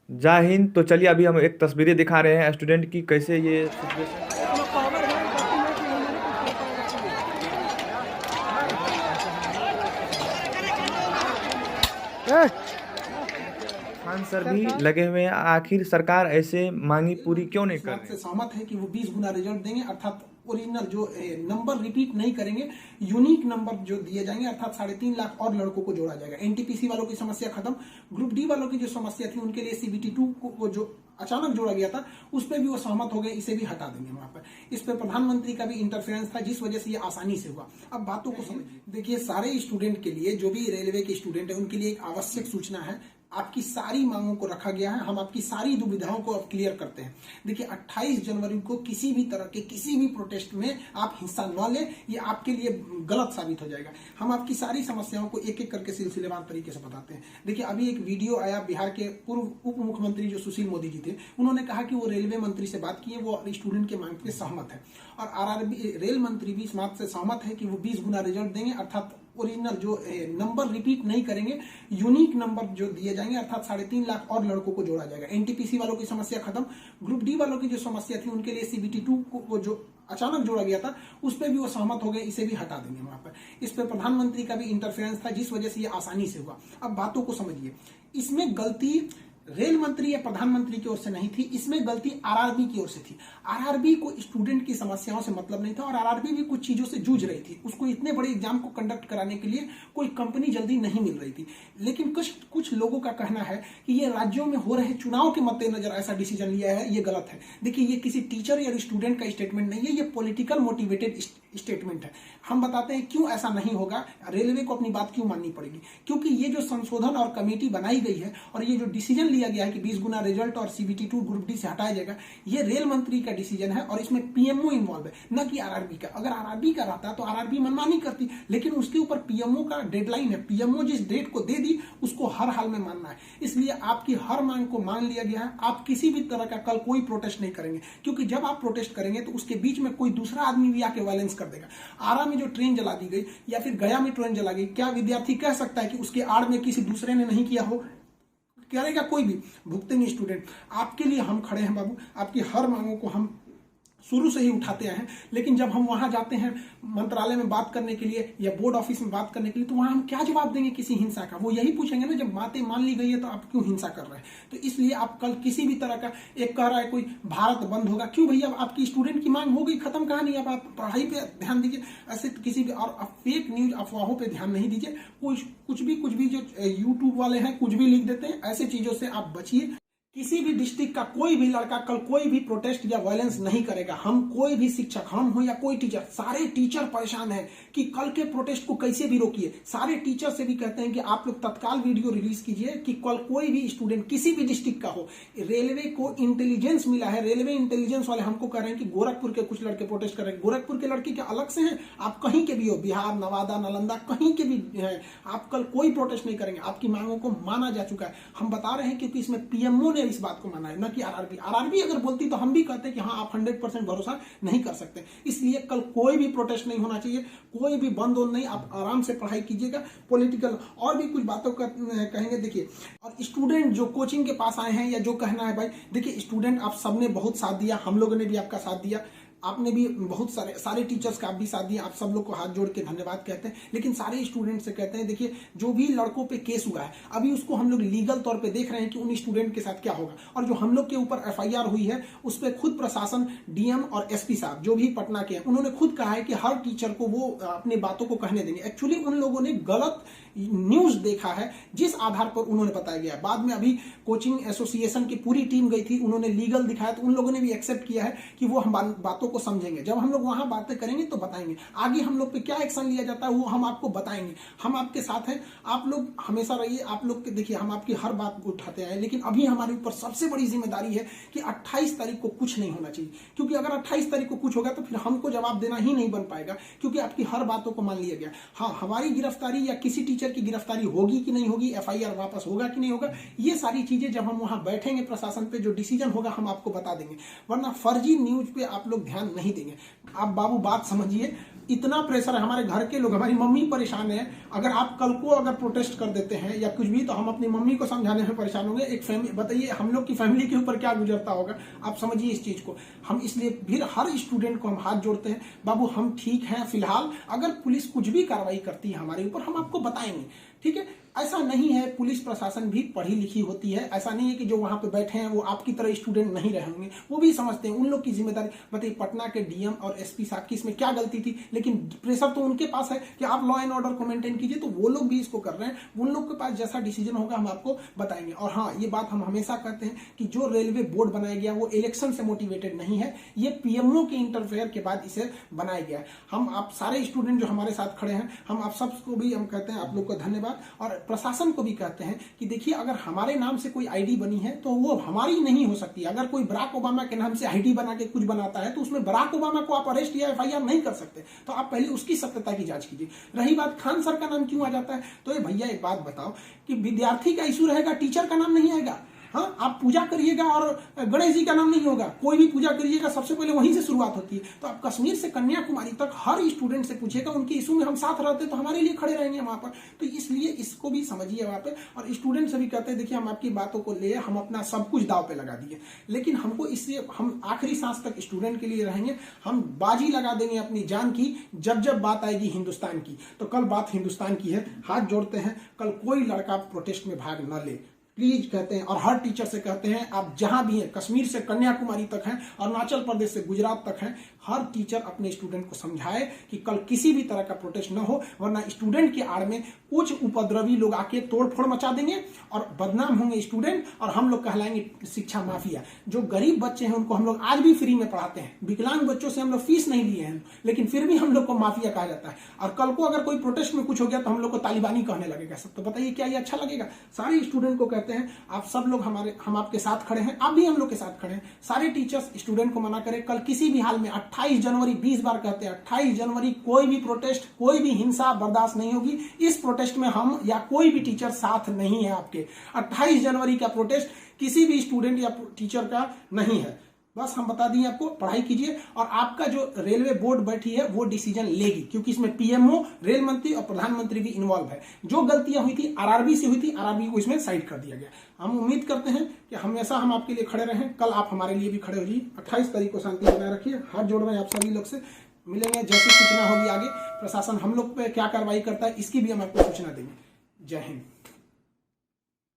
जय हिंद। तो चलिए अभी हम एक तस्वीरें दिखा रहे हैं स्टूडेंट की, कैसे ये सिचुएशन। खान सर भी लगे हुए हैं, आखिर सरकार ऐसे मांगी पूरी क्यों नहीं इस कर बात रही से है। सहमत है कि वो 20 गुना रिजल्ट देंगे, अर्थात ओरिजिनल जो नंबर रिपीट नहीं करेंगे, यूनिक नंबर जो दिए जाएंगे, अर्थात 3.5 लाख और लड़कों को जोड़ा जाएगा। एनटीपीसी वालों की समस्या खत्म। ग्रुप डी वालों की जो समस्या थी उनके लिए सीबीटी 2 को जो अचानक जोड़ा गया था उस पर भी वो सहमत हो गए, इसे भी हटा देंगे वहां पर। इस पर प्रधानमंत्री का भी इंटरफेरेंस था जिस वजह से ये आसानी से हुआ। अब बातों को समझ देखिए, सारे स्टूडेंट के लिए, जो भी रेलवे के स्टूडेंट है उनके लिए एक आवश्यक सूचना है। आपकी सारी मांगों को रखा गया है, हम आपकी सारी दुविधाओं को अब क्लियर करते हैं। देखिए 28 जनवरी को किसी भी तरह के किसी भी प्रोटेस्ट में आप हिस्सा न लें, ये आपके लिए गलत साबित हो जाएगा। हम आपकी सारी समस्याओं को एक एक करके सिलसिलेवार तरीके से बताते हैं। देखिए अभी एक वीडियो आया, बिहार के पूर्व उप मुख्यमंत्री जो सुशील मोदी जी थे, उन्होंने कहा कि वो रेलवे मंत्री से बात किए, वो स्टूडेंट के मांग पे सहमत है। और आरआरबी रेल मंत्री भी इस बात से सहमत है कि वो 20 गुना रिजल्ट देंगे, अर्थात ओरिजिनल जो नंबर रिपीट नहीं करेंगे, यूनिक नंबर जो दिए जाएंगे, अर्थात 3.5 लाख और लड़कों को जोड़ा जाएगा। एनटीपीसी वालों की समस्या खत्म। ग्रुप डी वालों की जो समस्या थी उनके लिए सीबीटी 2 को जो अचानक जोड़ा गया था उस पर भी वो सहमत हो गए, इसे भी हटा देंगे वहां पर। इस पर प्रधानमंत्री का भी इंटरफेरेंस था जिस वजह से ये आसानी से हुआ। अब बातों को समझिए, इसमें गलती रेल मंत्री या प्रधानमंत्री की ओर से नहीं थी, इसमें गलती आरआरबी की ओर से थी। आरआरबी को स्टूडेंट की समस्याओं से मतलब नहीं था और आरआरबी भी कुछ चीजों से जूझ रही थी। उसको इतने बड़े एग्जाम को कंडक्ट कराने के लिए कोई कंपनी जल्दी नहीं मिल रही थी। लेकिन कुछ लोगों का कहना है कि ये राज्यों में हो रहे चुनाव के मद्देनजर ऐसा डिसीजन लिया है, ये गलत है। देखिए ये किसी टीचर या स्टूडेंट का स्टेटमेंट नहीं है, ये पॉलिटिकल मोटिवेटेड स्टेटमेंट है। हम बताते हैं क्यों ऐसा नहीं होगा, रेलवे को अपनी बात क्यों माननी पड़ेगी। क्योंकि ये जो संशोधन और कमेटी बनाई गई है और ये जो डिसीजन लिया गया है कि 20 गुना रिजल्ट और सीबीटी 2 ग्रुप डी से हटाया जाएगा, ये रेल मंत्री का डिसीजन है और इसमें पीएमओ इन्वॉल्व है, न कि आरआरबी का। अगर आरआरबी का रहता तो आरआरबी मनमानी करती, लेकिन उसके ऊपर पीएमओ का डेडलाइन है। पीएमओ जिस डेट को दे दी उसको हर हाल में मानना है, इसलिए आपकी हर मांग को मान लिया गया है। आप किसी भी तरह का कल कोई प्रोटेस्ट नहीं करेंगे, क्योंकि जब आप प्रोटेस्ट करेंगे तो उसके बीच में कोई दूसरा आदमी भी आके वायलेंस कर देगा। आरा में जो ट्रेन जला दी गई या फिर गया में ट्रेन जला गई, क्या विद्यार्थी कह सकता है कि उसके आड़ में किसी दूसरे ने नहीं किया हो? करेगा कोई भी? भुगतेंगे स्टूडेंट। आपके लिए हम खड़े हैं बाबू, आपकी हर मांगों को हम शुरू से ही उठाते आए हैं। लेकिन जब हम वहां जाते हैं मंत्रालय में बात करने के लिए या बोर्ड ऑफिस में बात करने के लिए, तो वहां हम क्या जवाब देंगे किसी हिंसा का? वो यही पूछेंगे ना, जब बातें मान ली गई है तो आप क्यों हिंसा कर रहे हैं? तो इसलिए आप कल किसी भी तरह का, एक कह रहा है कोई भारत बंद होगा, क्यों भैया? आपकी स्टूडेंट की मांग हो गई, खत्म कहानी। अब आप पढ़ाई पे ध्यान दीजिए, ऐसे किसी भी और फेक न्यूज अफवाहों पे ध्यान नहीं दीजिए। कुछ भी जो यूट्यूब वाले हैं कुछ भी लिख देते हैं, ऐसे चीजों से आप बचिए। किसी भी डिस्ट्रिक्ट का कोई भी लड़का कल कोई भी प्रोटेस्ट या वायलेंस नहीं करेगा। हम कोई भी शिक्षक, हम हो या कोई टीचर, सारे टीचर परेशान हैं कि कल के प्रोटेस्ट को कैसे भी रोकिए। सारे टीचर से भी कहते हैं कि आप लोग तत्काल वीडियो रिलीज कीजिए कि कल कोई भी स्टूडेंट किसी भी डिस्ट्रिक्ट का हो। रेलवे को इंटेलिजेंस मिला है, रेलवे इंटेलिजेंस वाले हमको कह रहे हैं कि गोरखपुर के कुछ लड़के प्रोटेस्ट कर रहे हैं। गोरखपुर के लड़के क्या अलग से हैं? आप कहीं के भी हो, बिहार, नवादा, नालंदा, कहीं के भी हैं, आप कल कोई प्रोटेस्ट नहीं करेंगे। आपकी मांगों को माना जा चुका है। हम बता रहे हैं क्योंकि इसमें पीएमओ ने इस बात को माना है, न कि आरआरबी। आरआरबी अगर बोलती तो हम भी कहते कि हाँ आप 100% भरोसा नहीं कर सकते। इसलिए कल कोई भी प्रोटेस्ट नहीं होना चाहिए, कोई भी बंद नहीं। आप आराम से पढ़ाई कीजिएगा। पॉलिटिकल और भी कुछ बातों का कहेंगे। देखिए, और स्टूडेंट जो कोचिंग के पास आए हैं या जो कहना है भाई, देखिए स्टूडेंट आप सबने बहुत साथ दिया, हम लोगों ने भी आपका साथ दिया, आपने भी बहुत सारे टीचर्स का आप भी साथ दिया। आप सब लोग को हाथ जोड़ के धन्यवाद कहते हैं। लेकिन सारे स्टूडेंट से कहते हैं, देखिए जो भी लड़कों पे केस हुआ है अभी उसको हम लोग लीगल तौर पे देख रहे हैं कि उन स्टूडेंट के साथ क्या होगा। और जो हम लोग के ऊपर एफआईआर हुई है उस पर खुद प्रशासन, डीएम और एसपी साहब जो भी पटना के हैं, उन्होंने खुद कहा है कि हर टीचर को वो अपनी बातों को कहने देंगे। एक्चुअली उन लोगों ने गलत न्यूज देखा है जिस आधार पर उन्होंने बताया गया। बाद में अभी कोचिंग एसोसिएशन की पूरी टीम गई थी, उन्होंने लीगल दिखाया तो उन लोगों ने भी एक्सेप्ट किया है कि वो हम बातों को समझेंगे। जब हम लोग वहां बातें करेंगे तो बताएंगे, आगे हम लोग पे क्या एक्शन लिया जाता है वो हम आपको बताएंगे। हम आपके साथ हैं, आप लोग हमेशा रहिए। आप लोग के देखिए, हम आपकी हर बात को उठाते हैं, लेकिन अभी हमारे ऊपर सबसे बड़ी जिम्मेदारी है कि 28 तारीख को कुछ नहीं होना चाहिए। क्योंकि अगर 28 तारीख को कुछ होगा तो फिर हमको जवाब देना ही नहीं बन पाएगा, क्योंकि आपकी हर बातों को मान लिया गया। हाँ, हमारी गिरफ्तारी या किसी टीचर टीचर की गिरफ्तारी होगी कि नहीं होगी, FIR वापस होगा कि नहीं होगा, ये सारी चीजें जब हम वहां बैठेंगे प्रशासन पे जो डिसीजन होगा हम आपको बता देंगे। वरना फर्जी न्यूज पे आप लोग ध्यान नहीं देंगे। आप बाबू बात समझिए, इतना प्रेशर है, हमारे घर के लोग, हमारी मम्मी परेशान है। अगर आप कल को अगर प्रोटेस्ट कर देते हैं या कुछ भी, तो हम अपनी मम्मी को समझाने में परेशान होंगे। एक फैमिली, बताइए हम लोग की फैमिली के ऊपर क्या गुजरता होगा, आप समझिए इस चीज को। हम इसलिए फिर हर स्टूडेंट को हम हाथ जोड़ते हैं, बाबू हम ठीक हैं फिलहाल, अगर पुलिस कुछ भी कार्रवाई करती है हमारे ऊपर हम आपको बताएंगे, ठीक है। ऐसा नहीं है, पुलिस प्रशासन भी पढ़ी लिखी होती है। ऐसा नहीं है कि जो वहां पे बैठे हैं वो आपकी तरह स्टूडेंट नहीं रहे होंगे, वो भी समझते हैं, उन लोग की जिम्मेदारी। बताइए पटना के DM और SP साहब की इसमें क्या गलती थी, लेकिन प्रेशर तो उनके पास है कि आप लॉ एंड ऑर्डर को मेंटेन कीजिए, तो वो लोग भी इसको कर रहे हैं। उन लोग के पास जैसा डिसीजन होगा हम आपको बताएंगे। और हाँ, ये बात हम हमेशा कहते हैं कि जो रेलवे बोर्ड बनाया गया वो इलेक्शन से मोटिवेटेड नहीं है, ये PMO के इंटरफेयर के बाद इसे बनाया गया है। हम आप सारे स्टूडेंट जो हमारे साथ खड़े हैं, हम आप सबको भी हम कहते हैं आप लोग को धन्यवाद, और प्रशासन को भी कहते हैं कि देखिए अगर हमारे नाम से कोई ID बनी है तो वो हमारी नहीं हो सकती। अगर कोई बराक ओबामा के नाम से ID बना के कुछ बनाता है तो उसमें बराक ओबामा को आप अरेस्ट या FIR नहीं कर सकते, तो आप पहले उसकी सत्यता की जांच कीजिए। रही बात खान सर का नाम क्यों आ जाता है, तो ये भैया एक बात बताओ कि विद्यार्थी का इशू रहेगा, टीचर का नाम नहीं आएगा। हाँ, आप पूजा करिएगा और गणेश जी का नाम नहीं होगा, कोई भी पूजा करिएगा सबसे पहले वहीं से शुरुआत होती है। तो आप कश्मीर से कन्याकुमारी तक हर स्टूडेंट से पूछिएगा, उनके इशू में हम साथ रहते तो हमारे लिए खड़े रहेंगे वहां पर। तो इसलिए इसको भी समझिए वहां पे, और स्टूडेंट से भी कहते हैं देखिए हम आपकी बातों को ले, हम अपना सब कुछ दाव पे लगा दिए, लेकिन हमको इसलिए हम आखिरी सांस तक स्टूडेंट के लिए रहेंगे। हम बाजी लगा देंगे अपनी जान की जब जब बात आएगी हिंदुस्तान की। तो कल बात हिंदुस्तान की है, हाथ जोड़ते हैं, कल कोई लड़का प्रोटेस्ट में भाग न ले प्लीज कहते हैं। और हर टीचर से कहते हैं, आप जहां भी हैं, कश्मीर से कन्याकुमारी तक हैं, अरुणाचल प्रदेश से गुजरात तक हैं, हर टीचर अपने स्टूडेंट को समझाए कि कल किसी भी तरह का प्रोटेस्ट न हो, वरना स्टूडेंट के आड़ में कुछ उपद्रवी लोग आके तोड़फोड़ मचा देंगे और बदनाम होंगे स्टूडेंट, और हम लोग कहलाएंगे शिक्षा माफिया। जो गरीब बच्चे हैं उनको हम लोग आज भी फ्री में पढ़ाते हैं, विकलांग बच्चों से हम लोग फीस नहीं लिए हैं, लेकिन फिर भी हम लोग को माफिया कहा जाता है। और कल को अगर कोई प्रोटेस्ट में कुछ हो गया तो हम लोग को तालिबानी कहने लगेगा सब। तो बताइए क्या ये अच्छा लगेगा? सारे स्टूडेंट को कहते हैं आप सब लोग हम आपके साथ खड़े हैं, आप भी हम लोग के साथ खड़े हैं। सारे टीचर्स स्टूडेंट को मना करें, कल किसी भी हाल में 28 जनवरी 20 बार कहते हैं 28 जनवरी कोई भी प्रोटेस्ट, कोई भी हिंसा बर्दाश्त नहीं होगी। इस प्रोटेस्ट में हम या कोई भी टीचर साथ नहीं है आपके। 28 जनवरी का प्रोटेस्ट किसी भी स्टूडेंट या टीचर का नहीं है। बस हम बता दिए आपको, पढ़ाई कीजिए, और आपका जो रेलवे बोर्ड बैठी है वो डिसीजन लेगी, क्योंकि इसमें PMO, रेल मंत्री और प्रधानमंत्री भी इन्वॉल्व है। जो गलतियां हुई थी RRB से हुई थी, RRB को इसमें साइड कर दिया गया। हम उम्मीद करते हैं कि हमेशा हम आपके लिए खड़े रहें, कल आप हमारे लिए भी खड़े हो जाइए। 28 तारीख को शांति बनाए रखिए। हाथ जोड़ रहे हैं आप सभी लोग से, मिलेंगे जैसी सूचना होगी आगे। प्रशासन हम लोग पे क्या कार्रवाई करता है इसकी भी हम आपको सूचना देंगे। जय हिंद।